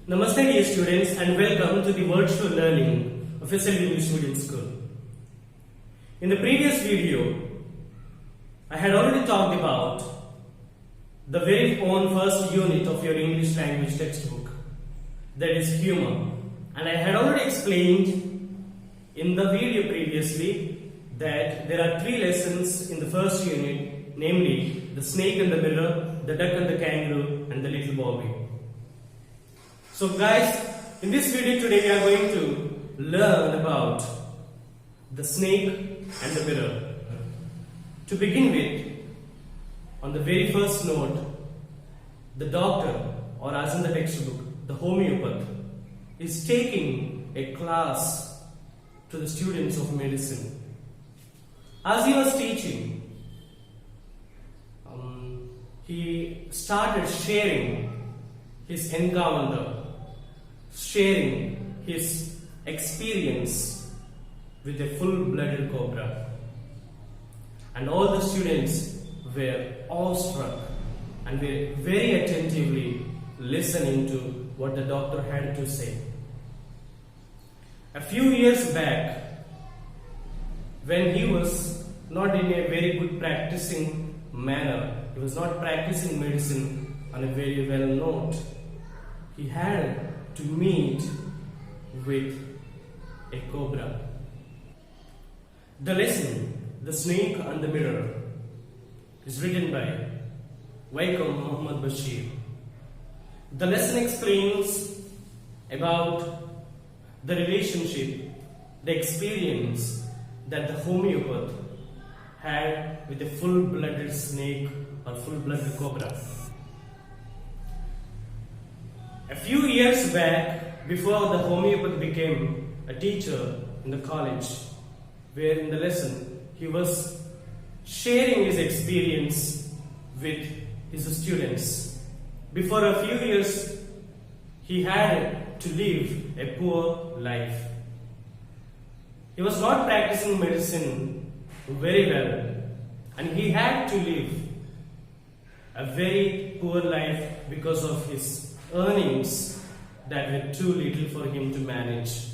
Namaste dear students and welcome to the virtual learning of SL English Medium School. In the previous video, I had already talked about the very own first unit of your English language textbook, that is humor. And I had already explained in the video previously that there are 3 lessons in the first unit, namely the snake and the mirror, the duck and the kangaroo, and the little Bobby. So guys, in this video today we are going to learn about the snake and the mirror. To begin with, on the very first note, the doctor, or as in the textbook, the homeopath, is taking a class to the students of medicine. As he was teaching, he started sharing his encounter, sharing his experience with a full-blooded cobra. And all the students were awestruck and were very attentively listening to what the doctor had to say. A few years back, when he was not in a very good practicing manner, he was not practicing medicine on a very well note, he had to meet with a cobra. The lesson, The Snake and the Mirror, is written by Vaikom Muhammad Bashir. The lesson explains about the relationship, the experience that the homeopath had with a full-blooded snake or full-blooded cobra. A few years back, before the homeopath became a teacher in the college, where in the lesson he was sharing his experience with his students. Before a few years, he had to live a poor life. He was not practicing medicine very well, and he had to live a very poor life because of his earnings that were too little for him to manage.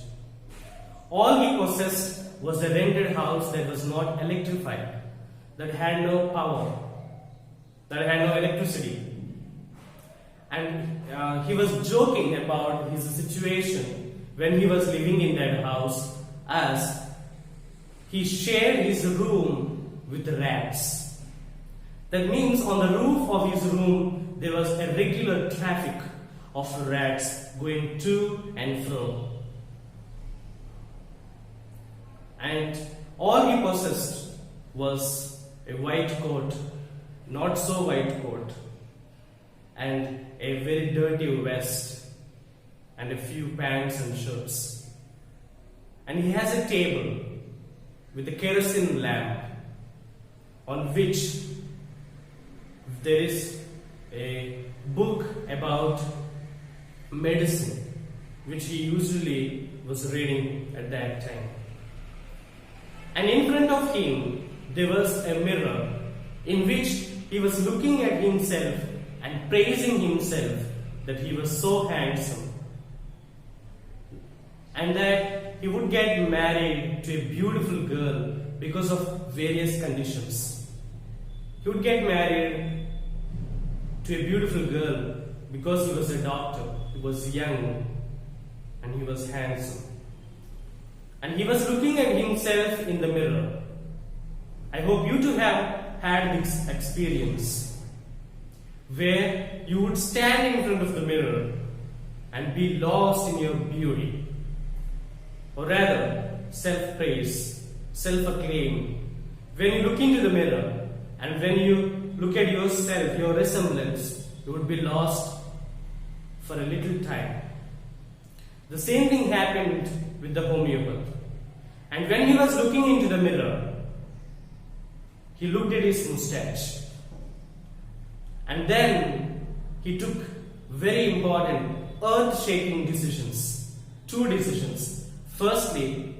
All he possessed was a rented house that was not electrified, that had no power, that had no electricity. And he was joking about his situation when he was living in that house, as he shared his room with rats. That means on the roof of his room there was a regular traffic of rats going to and fro. And all he possessed was a white coat, not so white coat, and a very dirty vest, and a few pants and shirts. And he has a table with a kerosene lamp on which there is a book about medicine, which he usually was reading at that time. And in front of him there was a mirror in which he was looking at himself and praising himself that he was so handsome, and that he would get married to a beautiful girl because of various conditions. He would get married to a beautiful girl because he was a doctor, he was young, and he was handsome. And he was looking at himself in the mirror. I hope you too have had this experience, where you would stand in front of the mirror and be lost in your beauty, or rather self-praise, self-acclaim. When you look into the mirror and when you look at yourself, your resemblance, you would be lost for a little time. The same thing happened with the homeopath. And when he was looking into the mirror, he looked at his mustache. And then he took very important, earth-shaking decisions. 2 decisions. Firstly,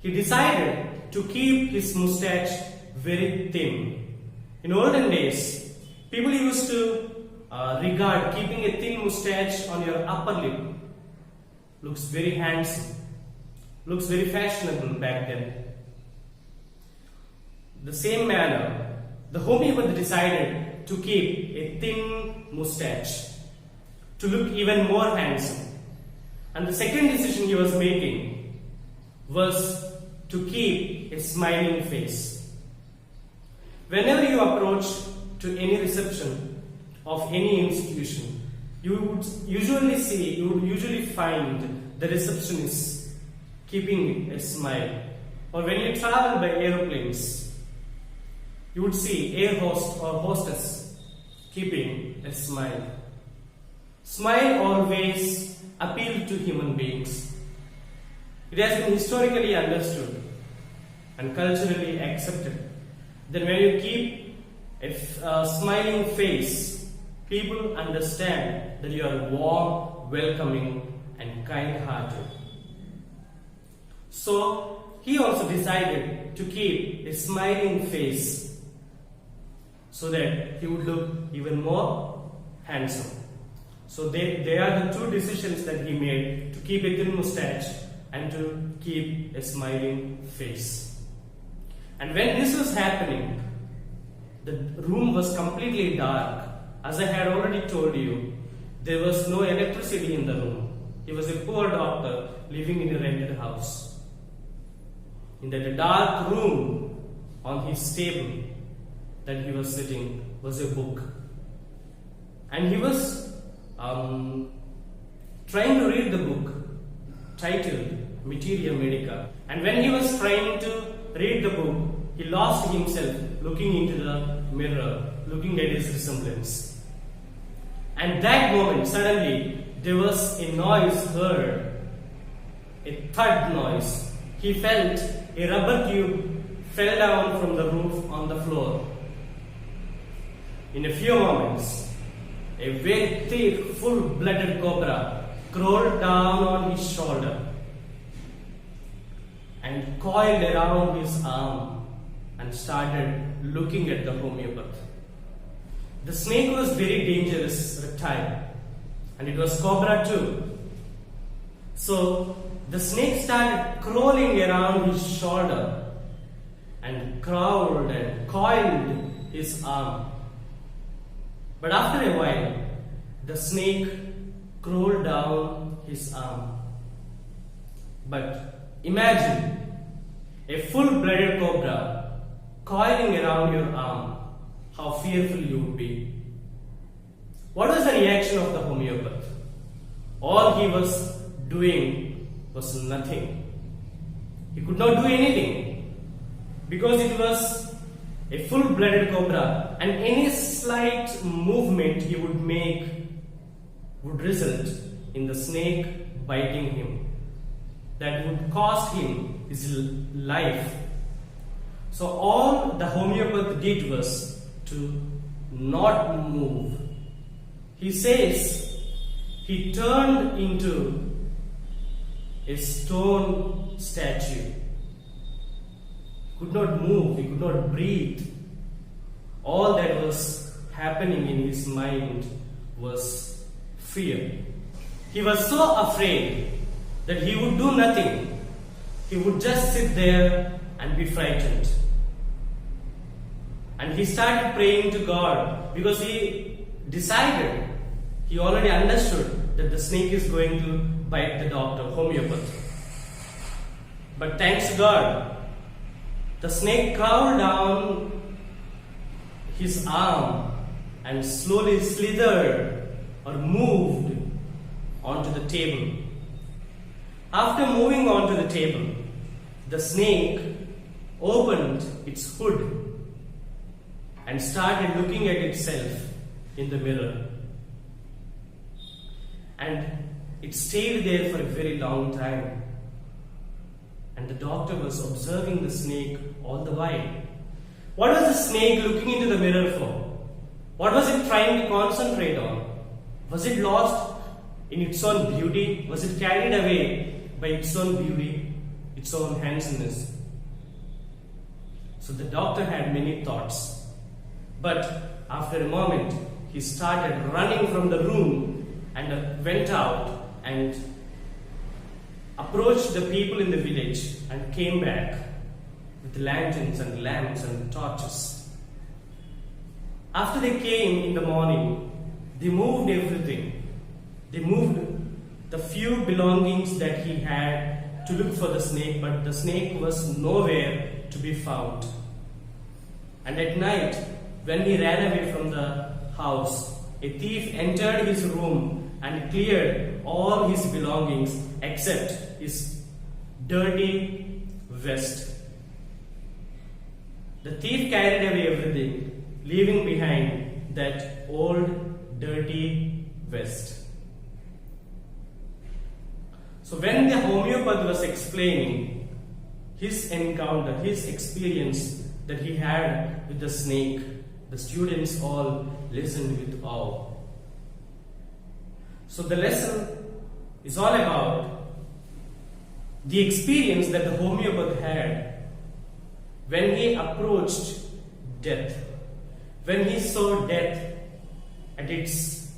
he decided to keep his mustache very thin. In olden days, people used to regard keeping a thin mustache on your upper lip looks very handsome, looks very fashionable back then. The same manner, the homeopath decided to keep a thin mustache to look even more handsome. And the second decision he was making was to keep a smiling face. Whenever you approach to any reception of any institution, you would usually find the receptionist keeping a smile. Or when you travel by aeroplanes, you would see air host or hostess keeping a smile. Smile always appealed to human beings. It has been historically understood and culturally accepted that when you keep a smiling face, people understand that you are warm, welcoming, and kind-hearted. So, he also decided to keep a smiling face so that he would look even more handsome. So they are the two decisions that he made, to keep a thin mustache and to keep a smiling face. And when this was happening, the room was completely dark. As I had already told you, there was no electricity in the room. He was a poor doctor living in a rented house. In that dark room, on his table that he was sitting was a book. And he was trying to read the book titled Materia Medica. And when he was trying to read the book, he lost himself looking into the mirror, looking at his resemblance. And that moment, suddenly, there was a noise heard, a thud noise. He felt a rubber tube fell down from the roof on the floor. In a few moments, a very thick, full-blooded cobra crawled down on his shoulder and coiled around his arm and started looking at the homeopath. The snake was very dangerous reptile, and it was cobra too. So the snake started crawling around his shoulder and crawled and coiled his arm. But after a while, the snake crawled down his arm. But imagine a full-blooded cobra coiling around your arm. How fearful you would be. What was the reaction of the homeopath? All he was doing was nothing. He could not do anything because it was a full-blooded cobra, and any slight movement he would make would result in the snake biting him. That would cost him his life. So all the homeopath did was to not move. He says he turned into a stone statue. He could not move, he could not breathe. All that was happening in his mind was fear. He was so afraid that he would do nothing. He would just sit there and be frightened. And he started praying to God because he decided, he already understood that the snake is going to bite the doctor, homeopath. But thanks to God, the snake crawled down his arm and slowly slithered or moved onto the table. After moving onto the table, the snake opened its hood and started looking at itself in the mirror. And it stayed there for a very long time. And the doctor was observing the snake all the while. What was the snake looking into the mirror for? What was it trying to concentrate on? Was it lost in its own beauty? Was it carried away by its own beauty, its own handsomeness? So the doctor had many thoughts. But after a moment, he started running from the room and went out and approached the people in the village and came back with lanterns and lamps and torches. After they came in the morning, they moved everything. They moved the few belongings that he had to look for the snake, but the snake was nowhere to be found. And at night, when he ran away from the house, a thief entered his room and cleared all his belongings except his dirty vest. The thief carried away everything, leaving behind that old dirty vest. So when the homeopath was explaining his encounter, his experience that he had with the snake, the students all listened with awe. So the lesson is all about the experience that the homeopath had when he approached death, when he saw death at its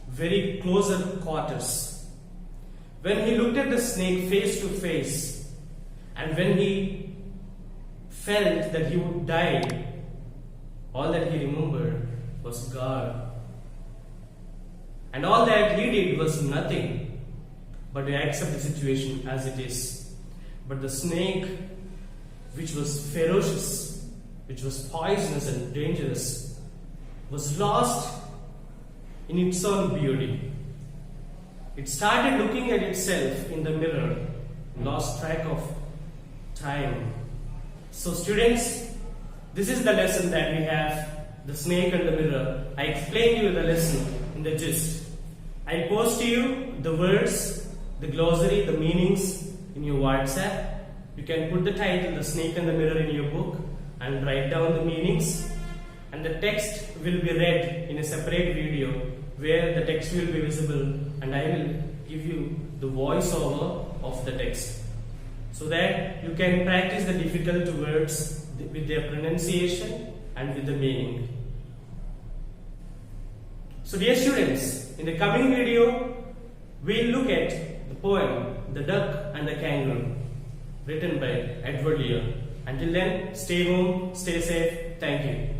very closer quarters, when he looked at the snake face to face, and when he felt that he would die, all that he remembered was God. And all that he did was nothing but to accept the situation as it is. But the snake, which was ferocious, which was poisonous and dangerous, was lost in its own beauty. It started looking at itself in the mirror, lost track of time. So students, this is the lesson that we have, the snake and the mirror. I explained you the lesson in the gist. I post to you the words, the glossary, the meanings in your WhatsApp. You can put the title, The Snake and the Mirror, in your book and write down the meanings. And the text will be read in a separate video where the text will be visible, and I will give you the voiceover of the text so that you can practice the difficult words with their pronunciation and with the meaning. So dear students, in the coming video, we'll look at the poem, The Duck and the Kangaroo, written by Edward Lear. Until then, stay home, stay safe. Thank you.